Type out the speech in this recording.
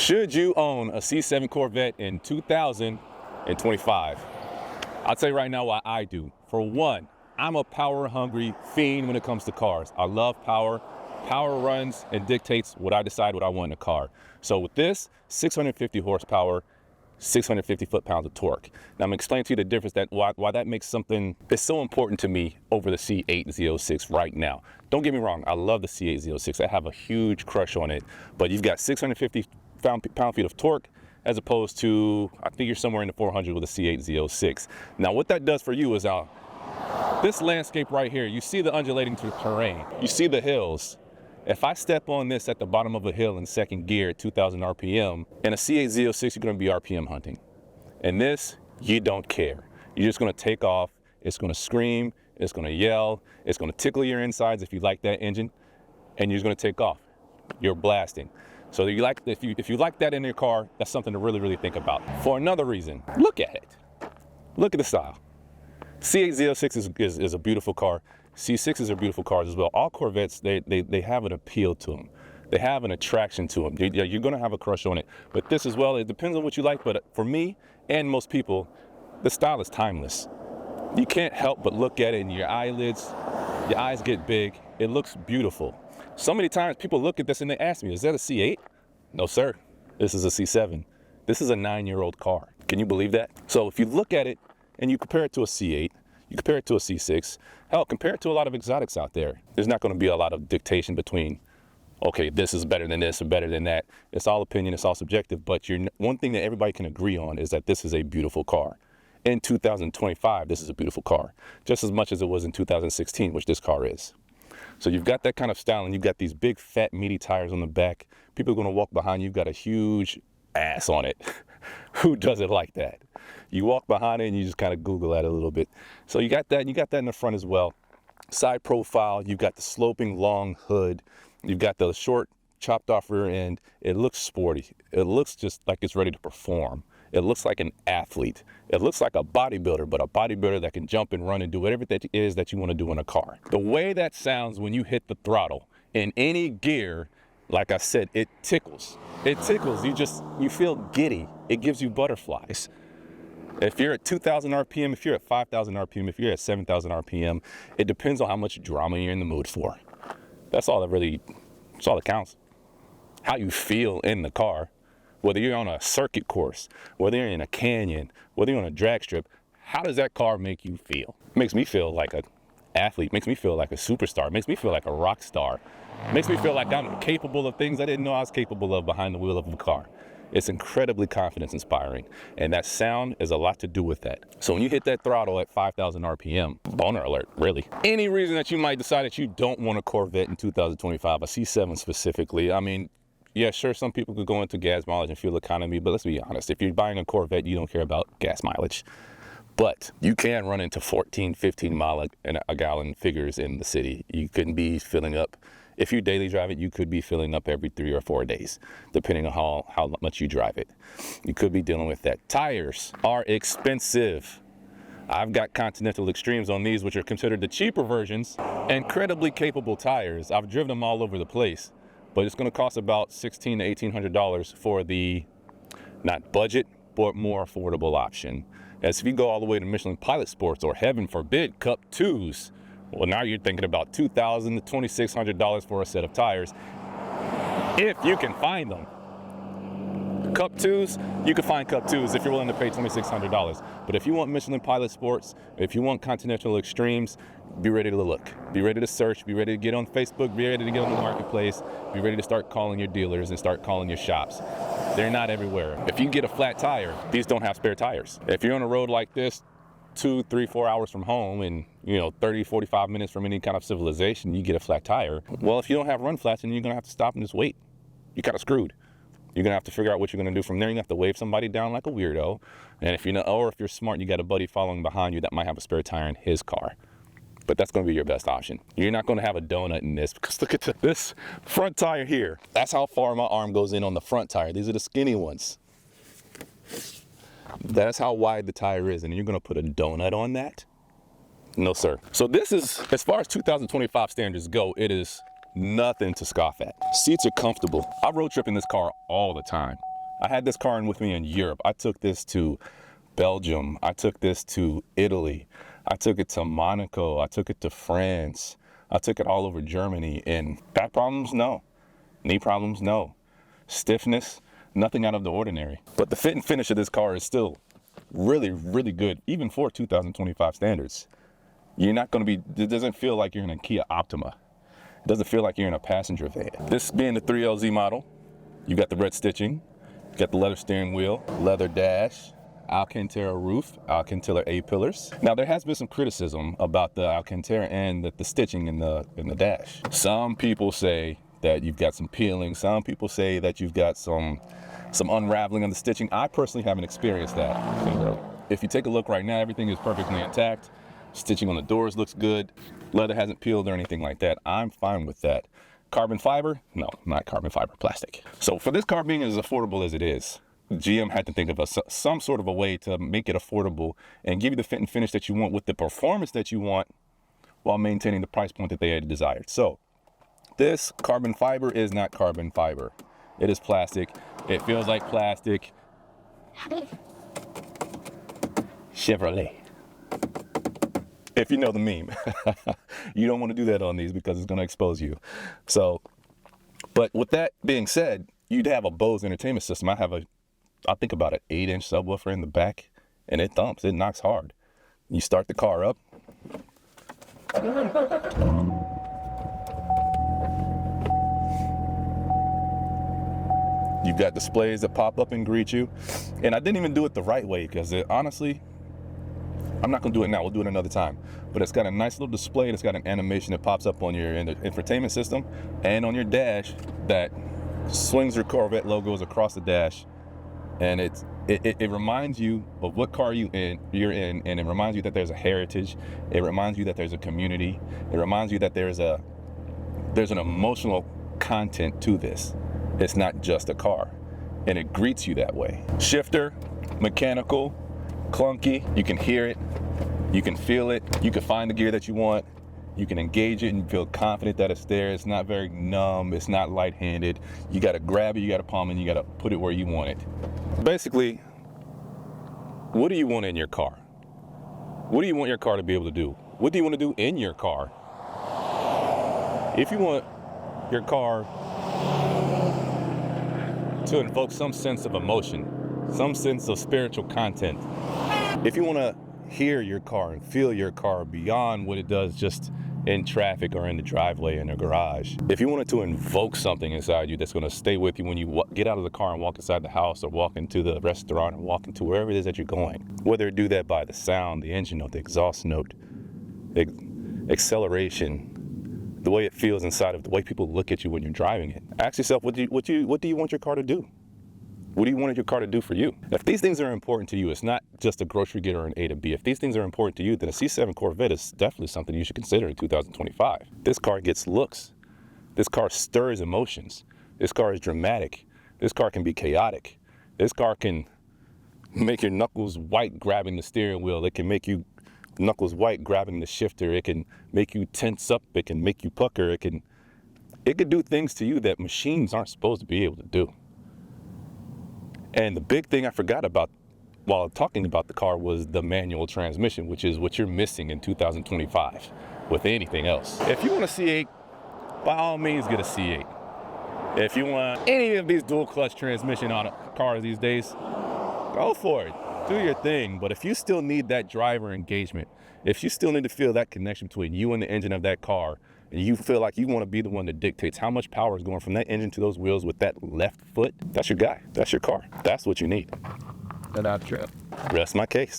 Should you own a C7 Corvette in 2025? I'll tell you right now why I do. For one, I'm a power-hungry fiend when it comes to cars. I love power. Power runs and dictates what I decide what I want in a car. So with this, 650 horsepower, 650 foot-pounds of torque. Now I'm gonna explain to you the difference, that why that makes something, it's so important to me over the C8 Z06 right now. Don't get me wrong, I love the C8 Z06. I have a huge crush on it, but you've got 650 pound-feet of torque as opposed to, I think you're somewhere in the 400 with a C8 Z06. Now what that does for you is this landscape right here, you see the undulating terrain, you see the hills. If I step on this at the bottom of a hill in second gear at 2,000 RPM, in a C8 Z06, you're gonna be RPM hunting. And this, you don't care. You're just gonna take off, it's gonna scream, it's gonna yell, it's gonna tickle your insides if you like that engine, and you're just gonna take off. You're blasting. So if you like that in your car, that's something to really, really think about. For another reason, look at it. Look at the style. C8 Z06 is a beautiful car. C6s are beautiful cars as well. All Corvettes, they have an appeal to them. They have an attraction to them. You're gonna have a crush on it. But this as well, it depends on what you like, but for me and most people, the style is timeless. You can't help but look at it and your eyes get big. It looks beautiful. So many times people look at this and they ask me, is that a C8? No, sir. This is a C7. This is a 9-year-old car. Can you believe that? So if you look at it and you compare it to a C8, you compare it to a C6, hell, compare it to a lot of exotics out there. There's not going to be a lot of dictation between, okay, this is better than this or better than that. It's all opinion, it's all subjective, but one thing that everybody can agree on is that this is a beautiful car. In 2025, this is a beautiful car, just as much as it was in 2016, which this car is. So you've got that kind of style, and you've got these big, fat, meaty tires on the back. People are going to walk behind you. You've got a huge ass on it. Who doesn't like that? You walk behind it, and you just kind of Google at it a little bit. So you got that, and you got that in the front as well. Side profile, you've got the sloping, long hood. You've got the short, chopped off rear end. It looks sporty. It looks just like it's ready to perform. It looks like an athlete. It looks like a bodybuilder, but a bodybuilder that can jump and run and do whatever that is that you want to do in a car. The way that sounds when you hit the throttle in any gear, like I said, it tickles. It tickles. You feel giddy. It gives you butterflies. If you're at 2,000 RPM, if you're at 5,000 RPM, if you're at 7,000 RPM, it depends on how much drama you're in the mood for. That's all that counts. How you feel in the car. Whether you're on a circuit course, whether you're in a canyon, whether you're on a drag strip, how does that car make you feel? It makes me feel like an athlete, makes me feel like a superstar, makes me feel like a rock star, makes me feel like I'm capable of things I didn't know I was capable of behind the wheel of a car. It's incredibly confidence inspiring, and that sound is a lot to do with that. So when you hit that throttle at 5,000 RPM, boner alert, really. Any reason that you might decide that you don't want a Corvette in 2025, a C7 specifically, I mean, yeah, sure, some people could go into gas mileage and fuel economy, but let's be honest, if you're buying a Corvette, you don't care about gas mileage. But you can run into 14, 15 mile a gallon figures in the city. You couldn't be filling up. If you daily drive it, you could be filling up every 3 or 4 days, depending on how much you drive it. You could be dealing with that. Tires are expensive. I've got Continental Extremes on these, which are considered the cheaper versions. Incredibly capable tires. I've driven them all over the place. But it's going to cost about $1,600 to $1,800 for the, not budget, but more affordable option. As if you go all the way to Michelin Pilot Sports, or heaven forbid, Cup 2s, well, now you're thinking about $2,000 to $2,600 for a set of tires, if you can find them. Cup 2s, you can find Cup 2s if you're willing to pay $2,600. But if you want Michelin Pilot Sports, if you want Continental Extremes, be ready to look, be ready to search, be ready to get on Facebook, be ready to get on the marketplace, be ready to start calling your dealers and start calling your shops. They're not everywhere. If you get a flat tire, these don't have spare tires. If you're on a road like this, 2, 3, 4 hours from home and 30, 45 minutes from any kind of civilization, you get a flat tire. Well, if you don't have run flats, then you're gonna have to stop and just wait. You're kind of screwed. You're gonna have to figure out what you're gonna do from there. You're gonna have to wave somebody down like a weirdo. And if you're smart, you got a buddy following behind you that might have a spare tire in his car. But that's gonna be your best option. You're not gonna have a donut in this, because look at this front tire here. That's how far my arm goes in on the front tire. These are the skinny ones. That's how wide the tire is, and you're gonna put a donut on that? No, sir. So this is, as far as 2025 standards go, it is nothing to scoff at. Seats are comfortable. I road trip in this car all the time. I had this car with me in Europe. I took this to Belgium. I took this to Italy. I took it to Monaco. I took it to France. I took it all over Germany. And back problems? No. Knee problems? No. Stiffness? Nothing out of the ordinary. But the fit and finish of this car is still really, really good, even for 2025 standards. You're not going to be, it doesn't feel like you're in a Kia Optima. It doesn't feel like you're in a passenger van. This being the 3LZ model, you got the red stitching, you got the leather steering wheel, leather dash, Alcantara roof, Alcantara A-pillars. Now there has been some criticism about the Alcantara and the stitching in the dash. Some people say that you've got some peeling. Some people say that you've got some unraveling on the stitching. I personally haven't experienced that. If you take a look right now, everything is perfectly intact. Stitching on the doors looks good. Leather hasn't peeled or anything like that. I'm fine with that. Carbon fiber? No, not carbon fiber, plastic. So for this car being as affordable as it is, GM had to think of some sort of a way to make it affordable and give you the fit and finish that you want with the performance that you want while maintaining the price point that they had desired. So this carbon fiber is not carbon fiber. It is plastic. It feels like plastic. Chevrolet. If you know the meme. You don't want to do that on these because it's going to expose you. So, but with that being said, you'd have a Bose entertainment system. I think about an 8-inch subwoofer in the back, and it thumps, it knocks hard. You start the car up. You've got displays that pop up and greet you. And I didn't even do it the right way because honestly, I'm not gonna do it now, we'll do it another time. But it's got a nice little display, and it's got an animation that pops up on your infotainment system and on your dash that swings your Corvette logos across the dash. And it reminds you of what car you're in, and it reminds you that there's a heritage. It reminds you that there's a community. It reminds you that there's an emotional content to this. It's not just a car, and it greets you that way. Shifter, mechanical, clunky, you can hear it, you can feel it, you can find the gear that you want, you can engage it and feel confident that it's there. It's not very numb, it's not light-handed. You gotta grab it, you gotta palm it, you gotta put it where you want it. Basically, what do you want in your car? What do you want your car to be able to do? What do you want to do in your car? If you want your car to invoke some sense of emotion, some sense of spiritual content, if you want to hear your car and feel your car beyond what it does just in traffic or in the driveway in a garage, if you want it to invoke something inside you that's going to stay with you when you get out of the car and walk inside the house or walk into the restaurant or walk into wherever it is that you're going, whether it do that by the sound, the engine note, the exhaust note, acceleration, the way it feels inside of the way people look at you when you're driving it. Ask yourself, what do you want your car to do? What do you want your car to do for you? If these things are important to you, it's not just a grocery getter or an A to B. If these things are important to you, then a C7 Corvette is definitely something you should consider in 2025. This car gets looks. This car stirs emotions. This car is dramatic. This car can be chaotic. This car can make your knuckles white grabbing the steering wheel. It can make you knuckles white grabbing the shifter. It can make you tense up. It can make you pucker. It can do things to you that machines aren't supposed to be able to do. And the big thing I forgot about while talking about the car was the manual transmission, which is what you're missing in 2025 with anything else. If you want a C8, by all means get a C8. If you want any of these dual clutch transmission on cars these days, go for it. Do your thing. But if you still need that driver engagement, if you still need to feel that connection between you and the engine of that car, and you feel like you want to be the one that dictates how much power is going from that engine to those wheels with that left foot, that's your guy. That's your car. That's what you need. And that's true. Rest my case.